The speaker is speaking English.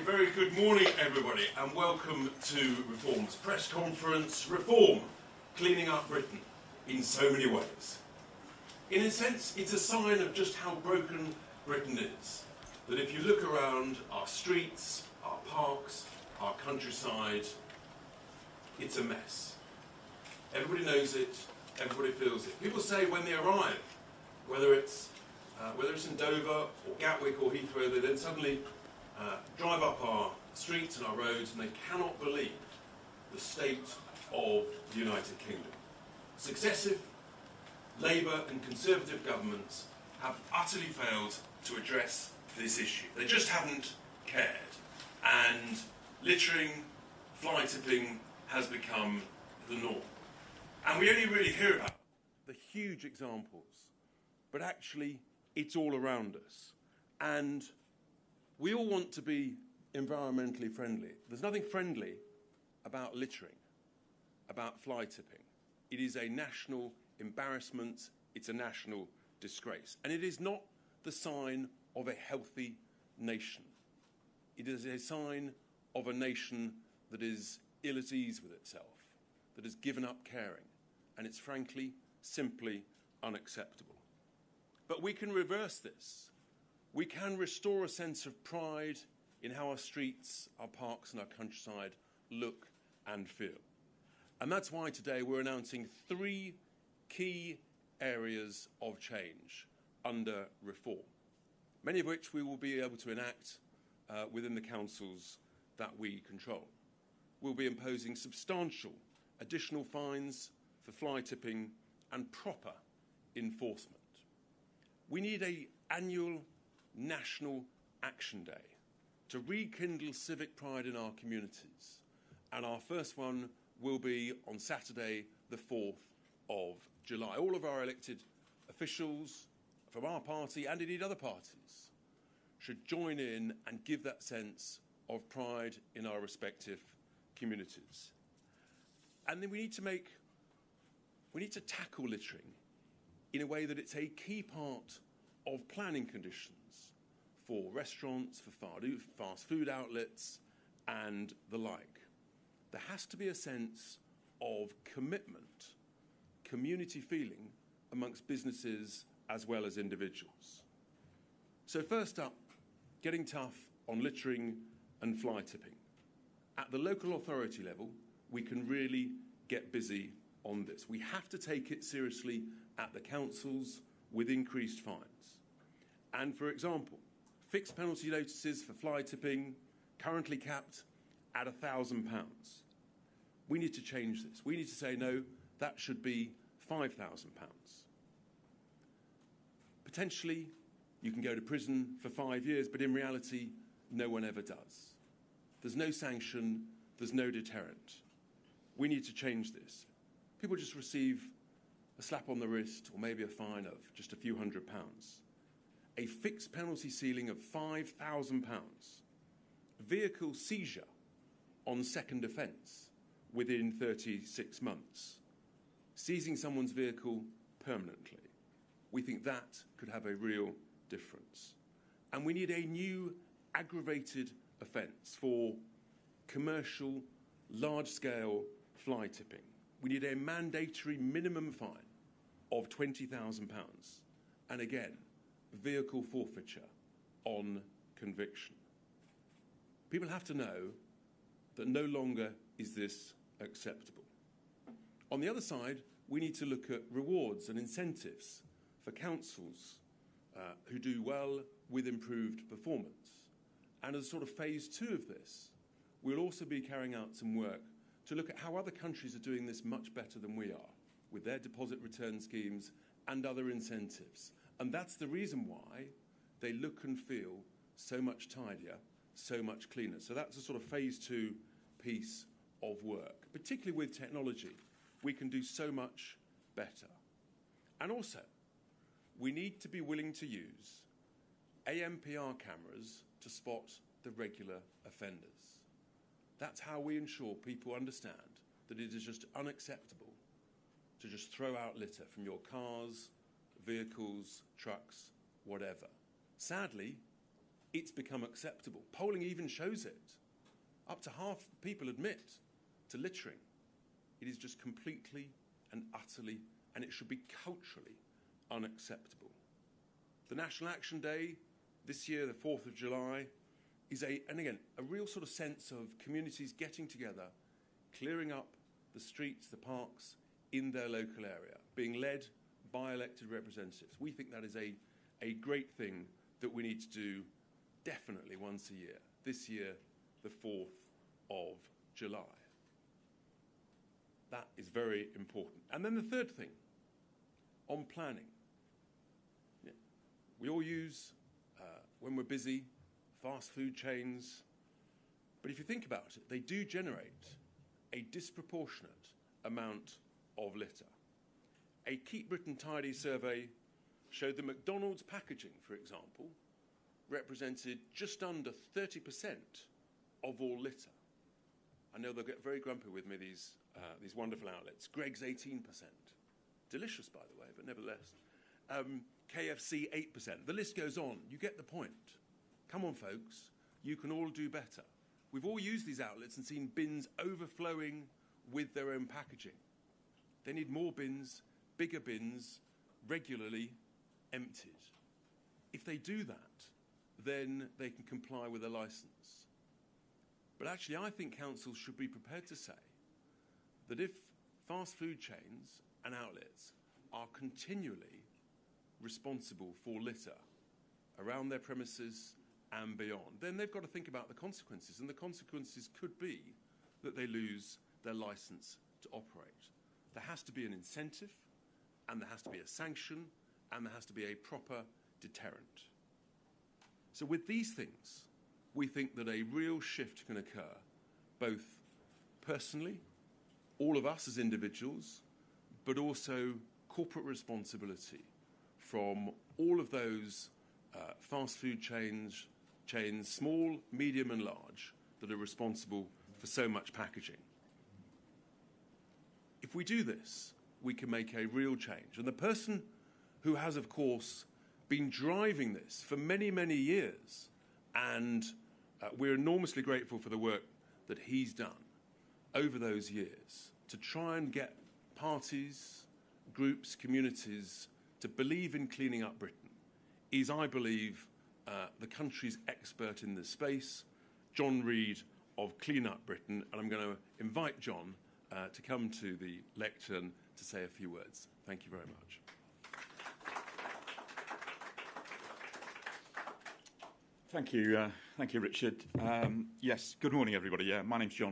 very good morning everybody and welcome to Reform's press conference. Reform, cleaning up Britain in so many ways. In a sense, it's a sign of just how broken Britain is. That if you look around our streets, our parks, our countryside, it's a mess. Everybody knows it, everybody feels it. People say when they arrive, whether it's in Dover or Gatwick or Heathrow, they then suddenly drive up our streets and our roads and they cannot believe the state of the United Kingdom. Successive Labour and Conservative governments have utterly failed to address this issue. They just haven't cared. And littering, fly tipping has become the norm. And we only really hear about the huge examples, but actually it's all around us. And we all want to be environmentally friendly. There's nothing friendly about littering, about fly tipping. It is a national embarrassment, it's a national disgrace. And it is not the sign of a healthy nation. It is a sign of a nation that is ill at ease with itself, that has given up caring, and it's frankly, simply unacceptable. But we can reverse this. We can restore a sense of pride in how our streets, our parks and our countryside look and feel. And that's why today we're announcing 3 key areas of change under reform, many of which we will be able to enact within the councils that we control. We'll be imposing substantial additional fines for fly tipping and proper enforcement. We need an annual National Action Day to rekindle civic pride in our communities. And our first one will be on Saturday, the 4th of July. All of our elected officials from our party and indeed other parties should join in and give that sense of pride in our respective communities. And then we need to tackle littering in a way that it's a key part of planning conditions for restaurants, for fast food outlets and the like. There has to be a sense of commitment, community feeling amongst businesses as well as individuals. So first up, getting tough on littering and fly tipping. At the local authority level, we can really get busy on this. We have to take it seriously at the councils with increased fines. And for example, fixed penalty notices for fly tipping, currently capped at £1,000. We need to change this. We need to say, no, that should be £5,000. Potentially, you can go to prison for 5 years, but in reality, no one ever does. There's no sanction, there's no deterrent. We need to change this. People just receive a slap on the wrist or maybe a fine of just a few £100s. A fixed penalty ceiling of £5,000. Vehicle seizure on second offence within 36 months. Seizing someone's vehicle permanently. We think that could have a real difference. And we need a new aggravated offence for commercial, large-scale fly tipping. We need a mandatory minimum fine of £20,000. And again, vehicle forfeiture on conviction. People have to know that no longer is this acceptable. On the other side, we need to look at rewards and incentives for councils who do well with improved performance. And as sort of phase 2 of this, we'll also be carrying out some work to look at how other countries are doing this much better than we are, with their deposit return schemes and other incentives. And that's the reason why they look and feel so much tidier, so much cleaner. So that's a sort of phase 2 piece of work. Particularly with technology, we can do so much better. And also, we need to be willing to use AMPR cameras to spot the regular offenders. That's how we ensure people understand that it is just unacceptable to just throw out litter from your cars, vehicles, trucks, whatever. Sadly, it's become acceptable. Polling even shows it. Up to half people admit to littering. It is just completely and utterly, and it should be culturally unacceptable. The National Action Day this year, the 4th of July, is a real sort of sense of communities getting together, clearing up the streets, the parks in their local area, being led by elected representatives. We think that is a great thing that we need to do definitely once a year. This year, the 4th of July. That is very important. And then the third thing, on planning. Yeah. We all use, when we're busy, fast food chains. But if you think about it, they do generate a disproportionate amount of litter. A Keep Britain Tidy survey showed that McDonald's packaging, for example, represented just under 30% of all litter. I know they'll get very grumpy with me, these wonderful outlets. Greggs 18%. Delicious, by the way, but nevertheless. KFC 8%. The list goes on. You get the point. Come on, folks. You can all do better. We've all used these outlets and seen bins overflowing with their own packaging. They need more bins, bigger bins, regularly emptied. If they do that, then they can comply with a licence. But actually, I think councils should be prepared to say that if fast food chains and outlets are continually responsible for litter around their premises and beyond, then they've got to think about the consequences. And the consequences could be that they lose their licence to operate. There has to be an incentive, and there has to be a sanction, and there has to be a proper deterrent. So with these things, we think that a real shift can occur, both personally, all of us as individuals, but also corporate responsibility from all of those fast food chains, small, medium and large, that are responsible for so much packaging. If we do this, we can make a real change. And the person who has, of course, been driving this for many, many years, and we're enormously grateful for the work that he's done over those years to try and get parties, groups, communities to believe in cleaning up Britain, is, I believe, the country's expert in this space, John Reid of Clean Up Britain, and I'm going to invite John to come to the lectern to say a few words. Thank you very much. Thank you, Richard. Yes, good morning, everybody. My name's John.